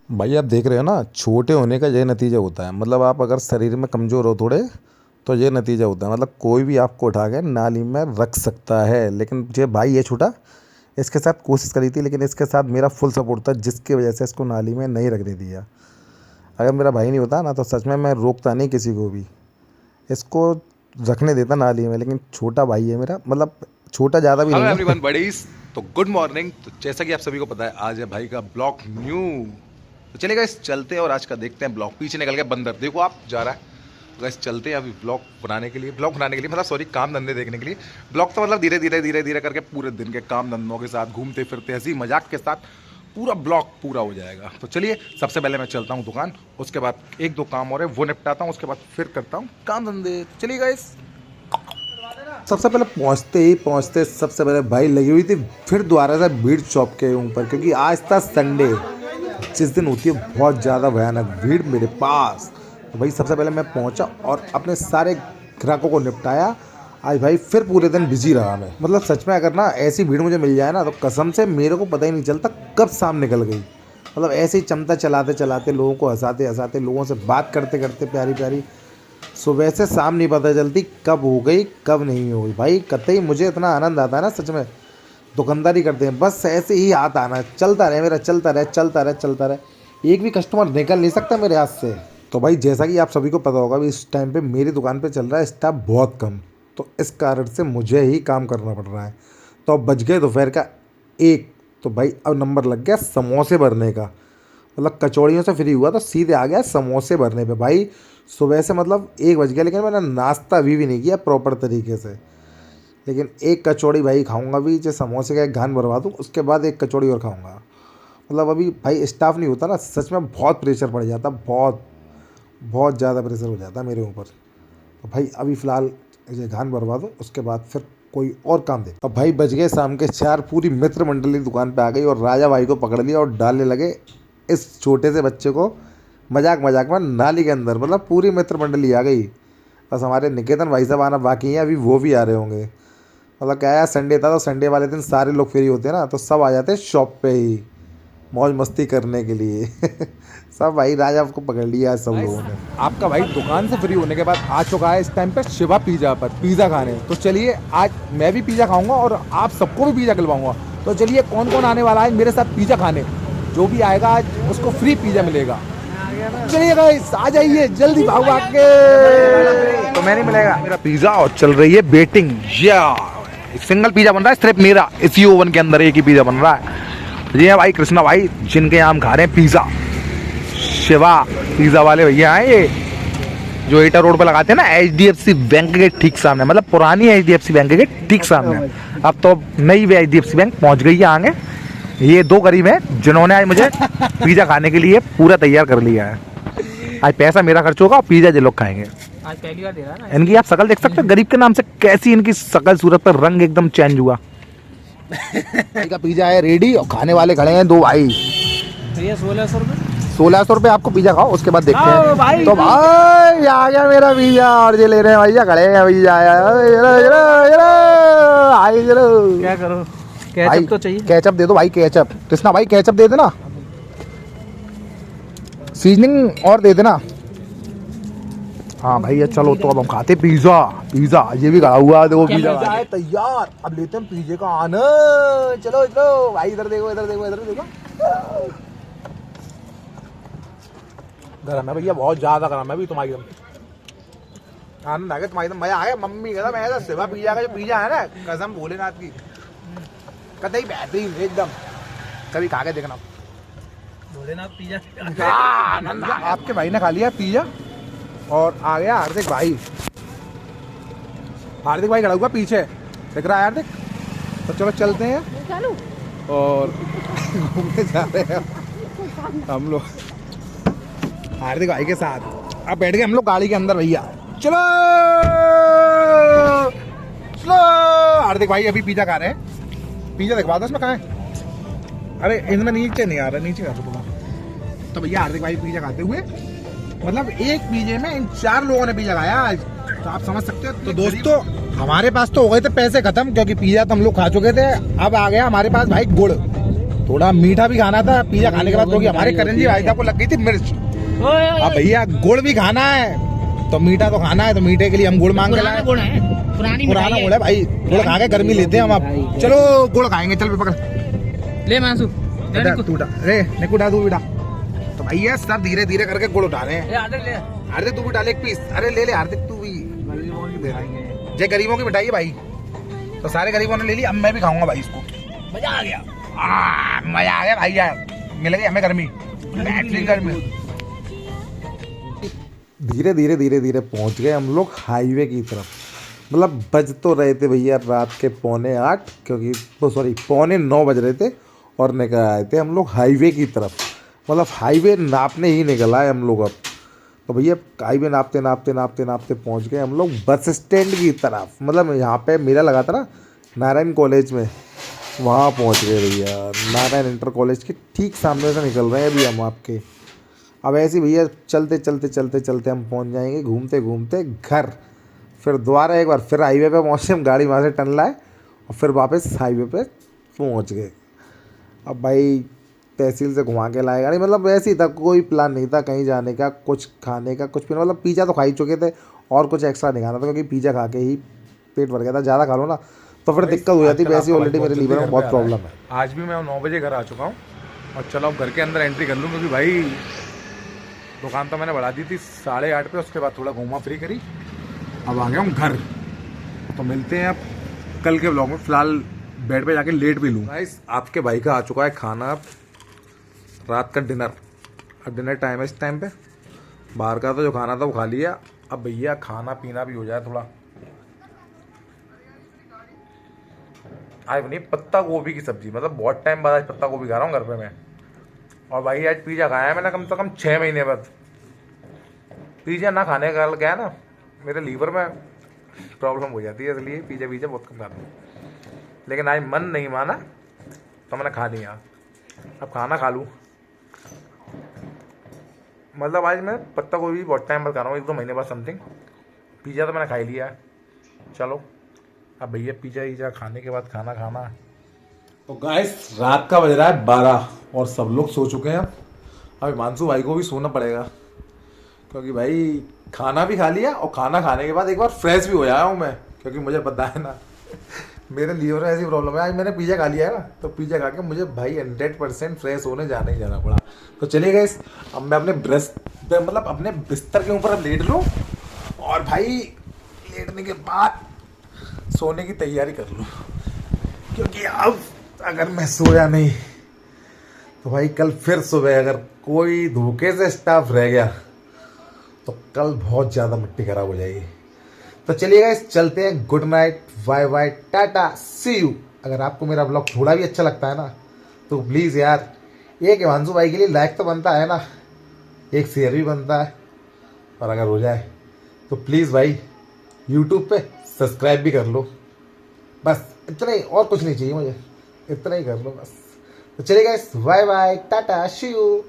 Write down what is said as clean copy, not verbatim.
भाई आप देख रहे हो ना, छोटे होने का ये नतीजा होता है। मतलब आप अगर शरीर में कमज़ोर हो थोड़े, तो ये नतीजा होता है। मतलब कोई भी आपको उठा के नाली में रख सकता है, लेकिन ये भाई ये छोटा, इसके साथ कोशिश करी थी, लेकिन इसके साथ मेरा फुल सपोर्ट था, जिसकी वजह से इसको नाली में नहीं रखने दिया। अगर मेरा भाई नहीं होता ना, तो सच में मैं रोकता नहीं किसी को भी, इसको रखने देता नाली में। लेकिन छोटा भाई है मेरा, मतलब छोटा ज़्यादा भी हेलो नहीं है। Everyone buddies. तो गुड मॉर्निंग। तो जैसा कि आप सभी को पता है, आज है भाई का ब्लॉग न्यू। तो चलिए गाइस चलते हैं और आज का देखते हैं ब्लॉग। पीछे निकल गया बंदर, देखो आप जा रहा है। गाइस चलते हैं अभी ब्लॉग बनाने के लिए, मतलब सॉरी काम धंधे देखने के लिए। ब्लॉग तो मतलब धीरे धीरे करके पूरे दिन के काम धंधों के साथ, घूमते फिरते हंसी मजाक के साथ पूरा ब्लॉग पूरा हो जाएगा। तो चलिए सबसे पहले मैं चलता हूँ दुकान, उसके बाद एक दो काम और है वो निपटाता हूँ, उसके बाद फिर करता हूँ काम धंधे। चलिए गाइस। सबसे पहले पहुंचते सबसे पहले भाई लगी हुई थी फिर दोबारा से भीड़ चौक के ऊपर, क्योंकि आज था संडे, जिस दिन होती है बहुत ज़्यादा भयानक भीड़ मेरे पास। तो भाई सबसे पहले मैं पहुंचा और अपने सारे ग्राहकों को निपटाया। आज भाई फिर पूरे दिन बिजी रहा मैं। मतलब सच में अगर ना ऐसी भीड़ मुझे मिल जाए ना, तो कसम से मेरे को पता ही नहीं चलता कब शाम निकल गई। मतलब ऐसे ही चमता चलाते चलाते, लोगों को हंसाते हंसाते, लोगों से बात करते करते, प्यारी प्यारी सुबह से शाम नहीं पता चलती कब हो गई कब नहीं हो गई। भाई कतई मुझे इतना आनंद आता है ना, सच में दुकानदारी करते हैं बस ऐसे ही हाथ आना चलता रहे मेरा, चलता रहे। एक भी कस्टमर निकल नहीं सकता मेरे हाथ से। तो भाई जैसा कि आप सभी को पता होगा, इस टाइम पे मेरी दुकान पे चल रहा है स्टाफ बहुत कम, तो इस कारण से मुझे ही काम करना पड़ रहा है। तो अब बज गए दोपहर का 1, तो भाई अब नंबर लग गया समोसे भरने का। मतलब कचौड़ियों से फ्री हुआ तो सीधे आ गया समोसे भरने पे। भाई सुबह से मतलब 1 बज गया, लेकिन मैंने नाश्ता अभी भी नहीं किया प्रॉपर तरीके से। लेकिन एक कचौड़ी भाई खाऊंगा भी, जो समोसे का एक घान भरवा दूँ, उसके बाद एक कचौड़ी और खाऊंगा। मतलब अभी भाई स्टाफ नहीं होता ना, सच में बहुत प्रेशर पड़ जाता, बहुत बहुत ज़्यादा प्रेशर हो जाता मेरे ऊपर। तो भाई अभी फ़िलहाल ये घान भरवा दूँ, उसके बाद फिर कोई और काम दे। अब भाई बज गए शाम के 4, पूरी मित्र मंडली दुकान पे आ गई और राजा भाई को पकड़ लिया और डालने लगे इस छोटे से बच्चे को मजाक मजाक में नाली के अंदर। मतलब पूरी मित्र मंडली आ गई, बस हमारे निकेतन भाई साहब आना बाकी हैं, अभी वो भी आ रहे होंगे। मतलब क्या है, संडे था तो संडे वाले दिन सारे लोग फ्री होते हैं ना, तो सब आ जाते हैं शॉप पे ही मौज मस्ती करने के लिए। सब भाई राजा को पकड़ लिया सब लोगों ने। आपका भाई दुकान से फ्री होने के बाद आ चुका है इस टाइम पे शिवा पिज़्ज़ा पर पिज़्ज़ा खाने। तो चलिए आज मैं भी पिज़्ज़ा खाऊंगा और आप सबको भी पिज़्ज़ा खिलवाऊंगा। तो चलिए कौन कौन आने वाला है मेरे साथ पिज़्ज़ा खाने, जो भी आएगा आज उसको फ्री पिज़्ज़ा मिलेगा। चलिए गाइस आ जाइए जल्दी भाग भाग के। तो मैं नहीं मिलेगा मेरा पिज्जा और चल रही है वेटिंग। या सिंगल पिज्जा बन रहा है सिर्फ मेरा, इसी ओवन के अंदर एक ही पिज्जा बन रहा है। ये है भाई कृष्णा भाई, जिनके यहाँ हम खा रहे हैं पिज्जा। शिवा पिज्जा वाले भैया हैं ये, जो एटा रोड पर लगाते हैं ना HDFC बैंक के ठीक सामने, मतलब पुरानी HDFC बैंक के ठीक सामने। अब तो नई HDFC बैंक पहुंच गई है आगे। ये 2 गरीब हैं जिन्होंने आज मुझे पिज्जा खाने के लिए पूरा तैयार कर लिया है। आज पैसा मेरा खर्च होगा और पिज्जा ये लोग खाएंगे। आज पहली बार दे रहा है ना। इनकी आप शकल देख सकते हो, गरीब के नाम से कैसी इनकी शकल सूरत पर रंग एकदम चेंज हुआ। का पिज़्ज़ा है रेडी और खाने वाले खड़े हैं 2 भाई। भैया 1600 रुपये। 1600 रुपये आपको पिज़्ज़ा खाओ, उसके बाद देखते हैं। भाई तो भाई आ गया मेरा पिज़्ज़ा और ये ले रहे हैं भैया, खड़े हैं भैया। आई जरो क्या करो, भाई, केचप तो चाहिए। केचप दे दो भाई, केचप। कृष्णा भाई केचप दे देना, सीजनिंग और दे देना। हाँ भैया चलो, तो अब हम खाते पिज्जा। पिज्जा ये भी खड़ा हुआ है, देखो पिज्जा है तैयार। अब लेते हैं पिज्जे का आनंद। चलो चलो भाई, इधर देखो इधर देखो इधर देखो। गरम है भैया, बहुत ज्यादा गरम है। अभी तुम्हारी एकदम आनंद आ गया, तुम्हारी एकदम मजा आ गया। मम्मी कहता मैं ऐसा सेवा पिज्जा का जो पिज्जा है ना, कसम भोलेनाथ की, कतई बेहतरीन एकदम। कभी खा के देखना भोलेनाथ पिज्जा। आनंद। आपके भाई ने खा लिया पिज्जा और आ गया हार्दिक भाई। हार्दिक भाई खड़ा हुआ पीछे, दिख रहा है हार्दिक। तो चलो चलते हैं और घूमने जा रहे हैं हम लोग हार्दिक भाई के साथ। अब बैठ गए हम लोग गाड़ी के अंदर भैया। चलो चलो। हार्दिक भाई अभी पिज्जा खा रहे हैं। पिज्जा दिखवा दो इसमें कहाँ है। अरे इनमें नीचे नहीं आ रहा, नीचे कर दो तुम्हारा। तो भैया हार्दिक भाई पिज्जा खाते हुए, मतलब एक पिज्जे में इन 4 लोगों ने पिज्जा खाया आज, तो आप समझ सकते हो। तो दोस्तों हमारे पास तो हो गए थे पैसे खत्म, क्योंकि पिज्जा तो हम लोग खा चुके थे। अब आ गया हमारे पास भाई गुड़। थोड़ा मीठा भी खाना था पिज्जा खाने के बाद, क्योंकि हमारे करण जी भाई साहब को लग गई थी मिर्च। अब भैया गुड़ भी खाना है तो मीठा तो खाना है, तो मीठे के लिए हम गुड़ मांग के लाए। पुराना गुड़ है भाई, गुड़ खा के गर्मी लेते हैं हम। अब चलो गुड़ खाएंगे, चल पकड़ ले मानसू रे निकू उठा, तू भी उठा। तो भैया सब धीरे धीरे करके गुड़ उठा रहे हैं। हार्दिक तू भी डाल एक पीस, अरे ले ले हार्दिक तू भी। जय गरीबों की मिठाई है भाई, तो सारे गरीबों ने ले ली, अब मैं भी खाऊंगा भाई इसको। मजा आ गया, मजा आ गया भाई यार, मिल गई हमें गर्मी, बेहतरीन गर्मी। धीरे धीरे धीरे धीरे पहुंच गए हम लोग हाईवे की तरफ। मतलब बज तो रहे थे भैया रात के 7:45, क्योंकि वो सॉरी 8:45 बज रहे थे, और निकल आए थे हम लोग हाईवे की तरफ। मतलब हाईवे नापने ही निकल आए हम लोग अब। तो भैया हाईवे नापते नापते नापते नापते पहुंच गए हम लोग बस स्टैंड की तरफ। मतलब यहाँ पे मेला लगा था ना नारायण कॉलेज में, वहाँ पहुँच गए भैया। नारायण इंटर कॉलेज के ठीक सामने से निकल रहे हैं अभी हम आपके। अब ऐसे भैया चलते चलते चलते चलते हम पहुँच जाएंगे घूमते घूमते घर। फिर दोबारा एक बार फिर हाईवे पे पहुँचे हम, गाड़ी वहाँ से टर्न लाए और फिर वापस हाईवे पे पहुँच गए। अब भाई तहसील से घुमा के लाए गाड़ी, मतलब वैसे ही था, कोई प्लान नहीं था कहीं जाने का, कुछ खाने का, कुछ पीने। मतलब पिज़्ज़ा तो खा ही चुके थे और कुछ एक्स्ट्रा नहीं खाना था, क्योंकि पिज़्ज़ा खा के ही पेट भर गया था। ज़्यादा खा लो ना तो फिर दिक्कत हो जाती है, वैसे ही ऑलरेडी मेरे लीवर में बहुत प्रॉब्लम है। आज भी मैं 9 बजे घर आ चुका हूँ, और चलो अब घर के अंदर एंट्री कर लूँ, क्योंकि भाई दुकान तो मैंने बढ़ा दी थी 8:30 पे, उसके बाद थोड़ा घूमा फ्री करी, अब आ गया हूँ घर। तो मिलते हैं अब कल के ब्लॉग में, फिलहाल बेड पे जाके लेट भी लूँ। गाइस आपके भाई का आ चुका है खाना, अब रात का डिनर। अब डिनर टाइम है इस टाइम पे, बाहर का तो जो खाना था वो खा लिया। अब भैया खाना पीना भी हो जाए थोड़ा। आज बनी पत्ता गोभी की सब्जी, मतलब बहुत टाइम बाद आज पत्ता गोभी खा रहा हूँ घर पे मैं। और भाई आज पिज़्ज़ा खाया है मैंने कम से कम 6 महीने बाद। पिज़्ज़ा ना खाने का क्या है ना, मेरे लीवर में प्रॉब्लम हो जाती है, इसलिए पिज़्ज़ा बहुत कम खाता हूँ। लेकिन आज मन नहीं माना तो मैंने खा लिया। अब खाना खा लूँ, मतलब आज मैं पत्ता गोभी बहुत टाइम बाद खा रहा हूँ, 1-2 महीने बाद समथिंग। पिज़्ज़ा तो मैंने खा ही लिया है। चलो अब भैया पिज़्ज़ा खाने के बाद खाना खाना। तो गाइस रात का बज रहा है 12 और सब लोग सो चुके हैं। अब हिमांशु भाई को भी सोना पड़ेगा, क्योंकि भाई खाना भी खा लिया और खाना खाने के बाद एक बार फ्रेश भी हो आया हूँ मैं, क्योंकि मुझे पता है ना मेरे लीवर में ऐसी प्रॉब्लम है। आज मैंने पिज़्ज़ा खा लिया है ना, तो पिज़्ज़ा खा के मुझे भाई 100% फ्रेश होने जाना ही जाना पड़ा। तो चलिए गाइस अब मैं अपने मतलब अपने बिस्तर के ऊपर अब लेट लूँ, और भाई लेटने के बाद सोने की तैयारी कर लूँ, क्योंकि अब अगर मैं सोया नहीं तो भाई कल फिर सुबह अगर कोई धोखे से स्टाफ रह गया तो कल बहुत ज़्यादा मिट्टी खराब हो जाएगी। तो चलिए गाइस चलते हैं, good night, bye bye, tata, see you. अगर आपको मेरा ब्लॉग थोड़ा भी अच्छा लगता है ना तो प्लीज़ यार एक हिमांशु भाई के लिए लाइक तो बनता है ना, एक शेयर भी बनता है, और अगर हो जाए तो प्लीज़ भाई यूट्यूब पे सब्सक्राइब भी कर लो। बस इतना ही, और कुछ नहीं चाहिए मुझे, इतना ही कर लो बस। तो चलिए guys bye bye, tata, see you.